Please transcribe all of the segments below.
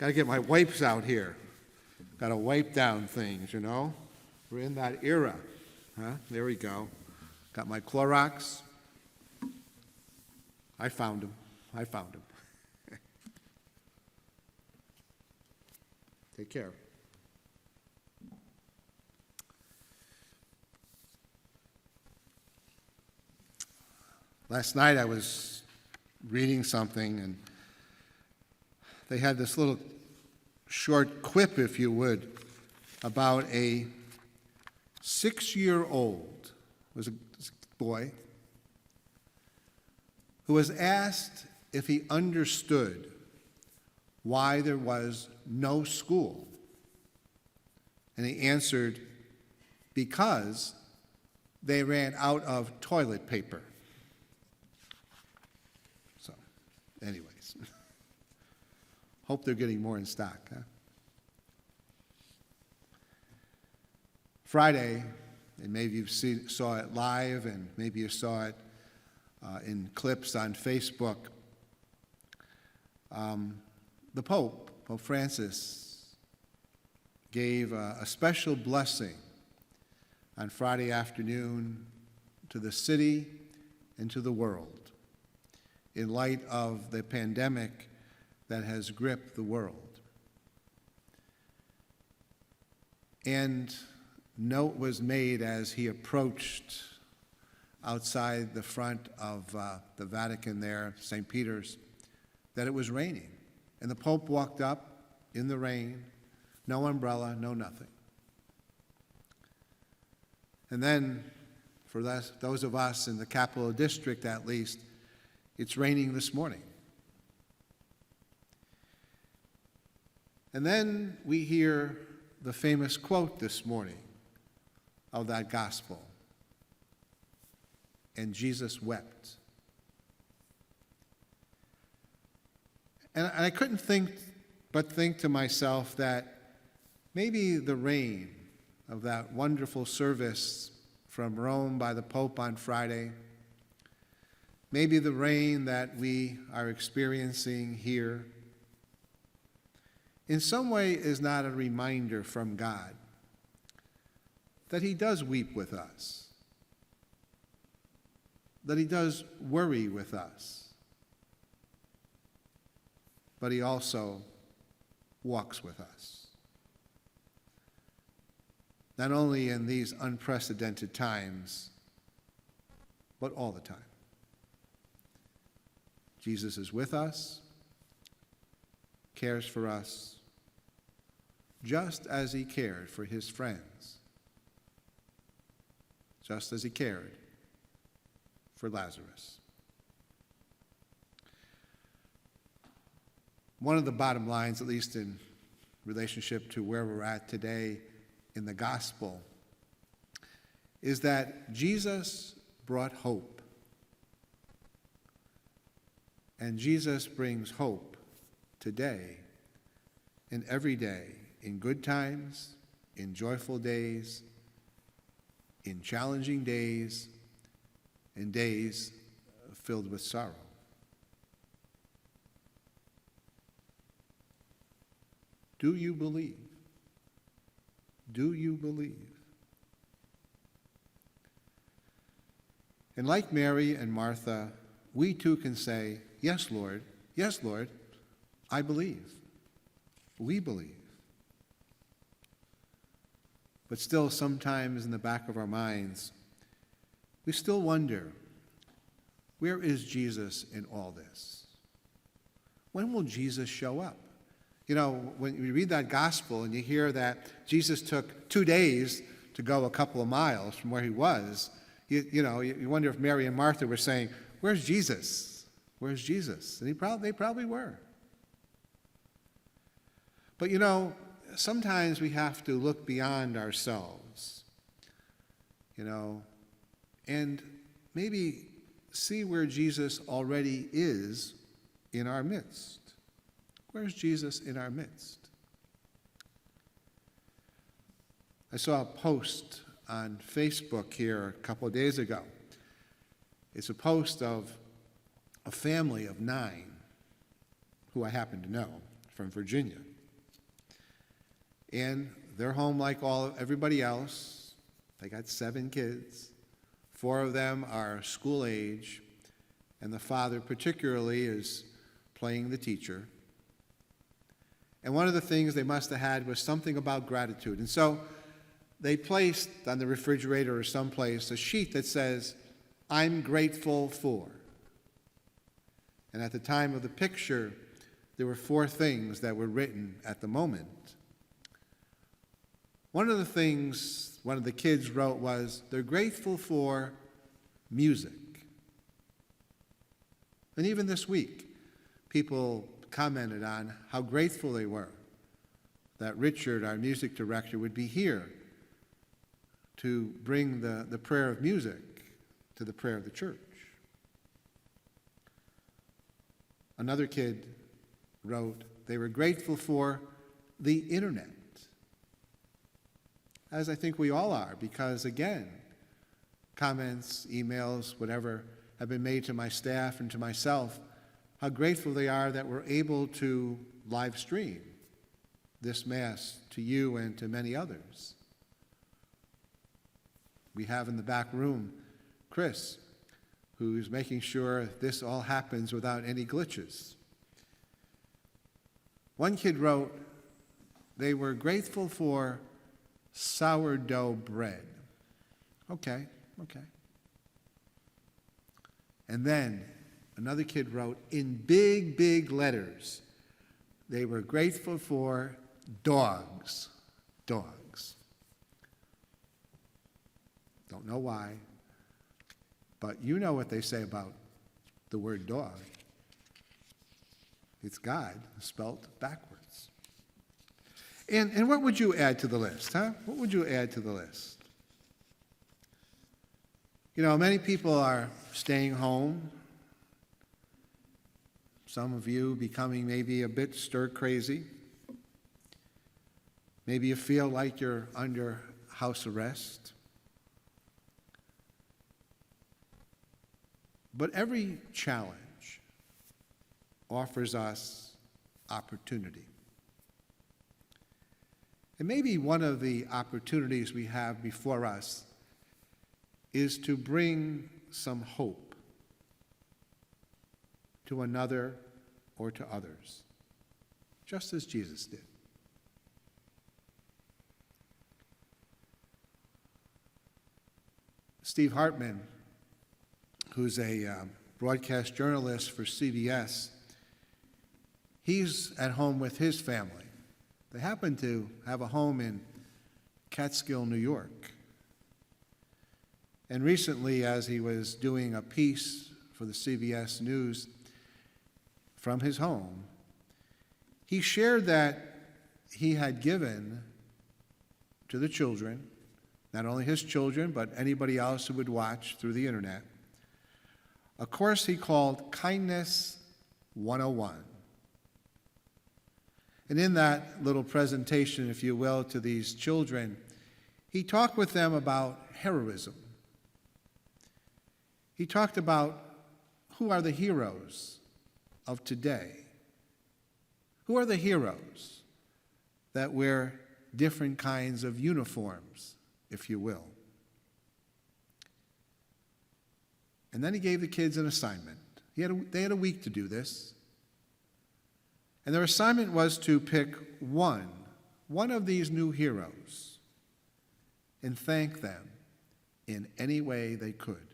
Got to get my wipes out here. Got to wipe down things, you know. We're in that era. There we go. Got my Clorox. I found him. Take care. Last night I was reading something, and they had this little short quip, if you would, about a 6-year-old, was a boy, who was asked if he understood why there was no school. And he answered, because they ran out of toilet paper. So, anyways, hope they're getting more in stock. Friday, and maybe you saw it live, and maybe you saw it in clips on Facebook, the Pope Francis, gave a special blessing on Friday afternoon to the city and to the world in light of the pandemic that has gripped the world. And note was made as he approached outside the front of the Vatican there, St. Peter's, that it was raining. And the Pope walked up in the rain, no umbrella, no nothing. And then, for those of us in the Capital District at least, it's raining this morning. And then we hear the famous quote this morning of that gospel. And Jesus wept. And I couldn't but think to myself that maybe the rain of that wonderful service from Rome by the Pope on Friday, maybe the rain that we are experiencing here, in some way is not a reminder from God that he does weep with us, that he does worry with us, but he also walks with us. Not only in these unprecedented times, but all the time. Jesus is with us, cares for us, just as he cared for his friends, just as he cared for Lazarus. One of the bottom lines, at least in relationship to where we're at today in the gospel, is that Jesus brought hope. And Jesus brings hope today and every day, in good times, in joyful days, in challenging days, in days filled with sorrow. Do you believe? Do you believe? And like Mary and Martha, we too can say, yes, Lord, I believe. We believe. But still, sometimes in the back of our minds, we still wonder, where is Jesus in all this? When will Jesus show up? You know, when you read that gospel and you hear that Jesus took 2 days to go a couple of miles from where he was, you wonder if Mary and Martha were saying, where's Jesus? Where's Jesus? And they probably were. But sometimes we have to look beyond ourselves, and maybe see where Jesus already is in our midst. Where's Jesus in our midst? I saw a post on Facebook here a couple of days ago. It's a post of a family of 9 who I happen to know from Virginia. And they're home like everybody else. They got 7 kids. 4 of them are school age, and the father particularly is playing the teacher. And one of the things they must have had was something about gratitude. And so they placed on the refrigerator or someplace a sheet that says, "I'm grateful for." And at the time of the picture, there were 4 things that were written at the moment. One of the things one of the kids wrote was, they're grateful for music. And even this week, people commented on how grateful they were that Richard, our music director, would be here to bring the prayer of music to the prayer of the church. Another kid wrote they were grateful for the internet, as I think we all are, because again, comments, emails, whatever have been made to my staff and to myself, how grateful they are that we're able to live stream this Mass to you and to many others. We have in the back room Chris, who's making sure this all happens without any glitches. One kid wrote they were grateful for sourdough bread. Okay. And then another kid wrote in big, big letters, they were grateful for dogs. Dogs. Don't know why, but you know what they say about the word dog. It's God, spelt backwards. And what would you add to the list, huh? What would you add to the list? You know, many people are staying home. Some of you becoming maybe a bit stir-crazy. Maybe you feel like you're under house arrest. But every challenge offers us opportunity. And maybe one of the opportunities we have before us is to bring some hope to another or to others, just as Jesus did. Steve Hartman, who's a broadcast journalist for CBS, he's at home with his family. They happen to have a home in Catskill, New York. And recently, as he was doing a piece for the CBS News from his home, he shared that he had given to the children, not only his children, but anybody else who would watch through the internet, a course he called Kindness 101. And in that little presentation, if you will, to these children, he talked with them about heroism. He talked about who are the heroes of today. Who are the heroes that wear different kinds of uniforms, if you will. And then he gave the kids an assignment. They had a week to do this. And their assignment was to pick one of these new heroes and thank them in any way they could.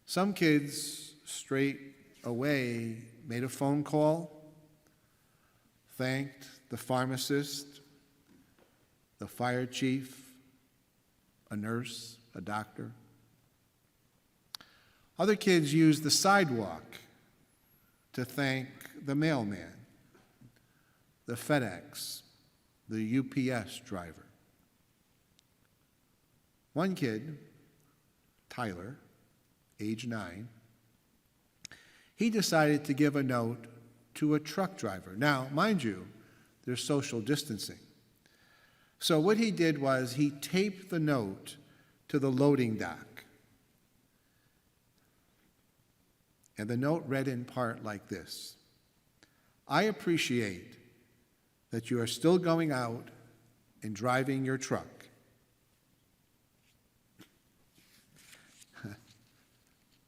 Some kids straight away made a phone call, thanked the pharmacist, the fire chief, a nurse, a doctor. Other kids used the sidewalk to thank the mailman, the FedEx, the UPS driver. One kid, Tyler, age 9, he decided to give a note to a truck driver. Now, mind you, there's social distancing. So what he did was he taped the note to the loading dock. And the note read in part like this: I appreciate that you are still going out and driving your truck.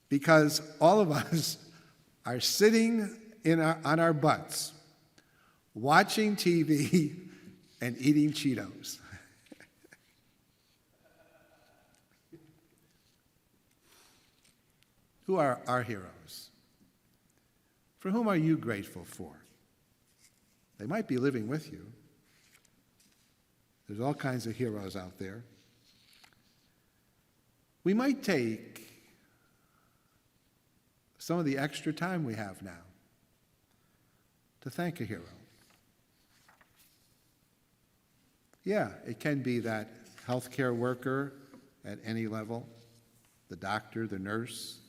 Because all of us are sitting on our butts, watching TV and eating Cheetos. Who are our heroes? For whom are you grateful for? They might be living with you. There's all kinds of heroes out there. We might take some of the extra time we have now to thank a hero. Yeah, it can be that healthcare worker at any level, the doctor, the nurse,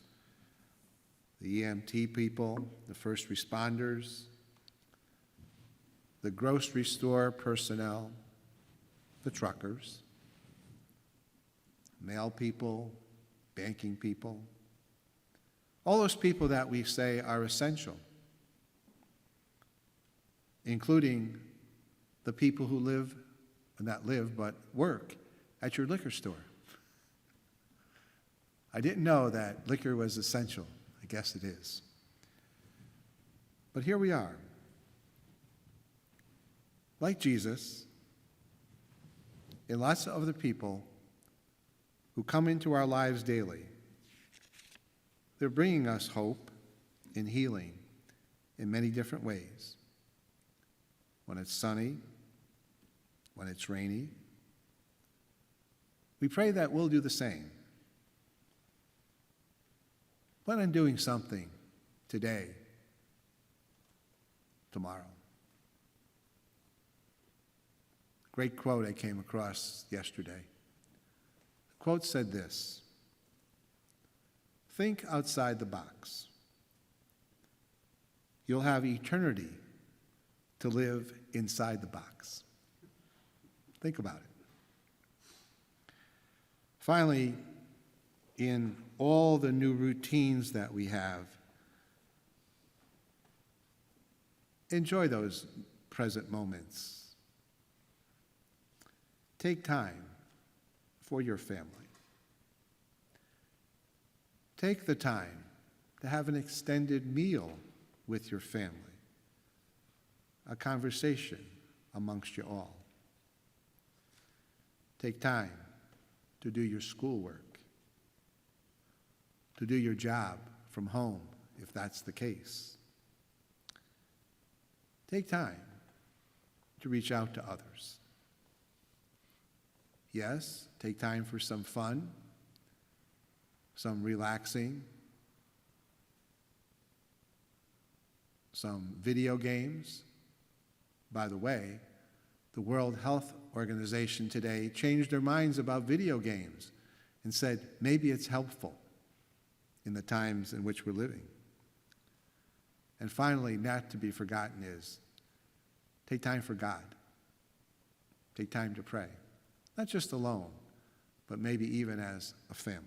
the EMT people, the first responders, the grocery store personnel, the truckers, mail people, banking people, all those people that we say are essential, including the people who not live, but work at your liquor store. I didn't know that liquor was essential. I guess it is. But here we are. Like Jesus, and lots of other people who come into our lives daily, they're bringing us hope and healing in many different ways. When it's sunny, when it's rainy, we pray that we'll do the same. Plan on doing something today, tomorrow. Great quote I came across yesterday. The quote said this: "Think outside the box. You'll have eternity to live inside the box." Think about it. Finally, in all the new routines that we have, enjoy those present moments. Take time for your family. Take the time to have an extended meal with your family, a conversation amongst you all. Take time to do your schoolwork, to do your job from home, if that's the case. Take time to reach out to others. Yes, take time for some fun, some relaxing, some video games. By the way, the World Health Organization today changed their minds about video games and said maybe it's helpful in the times in which we're living. And finally, not to be forgotten, is take time for God. Take time to pray, not just alone, but maybe even as a family.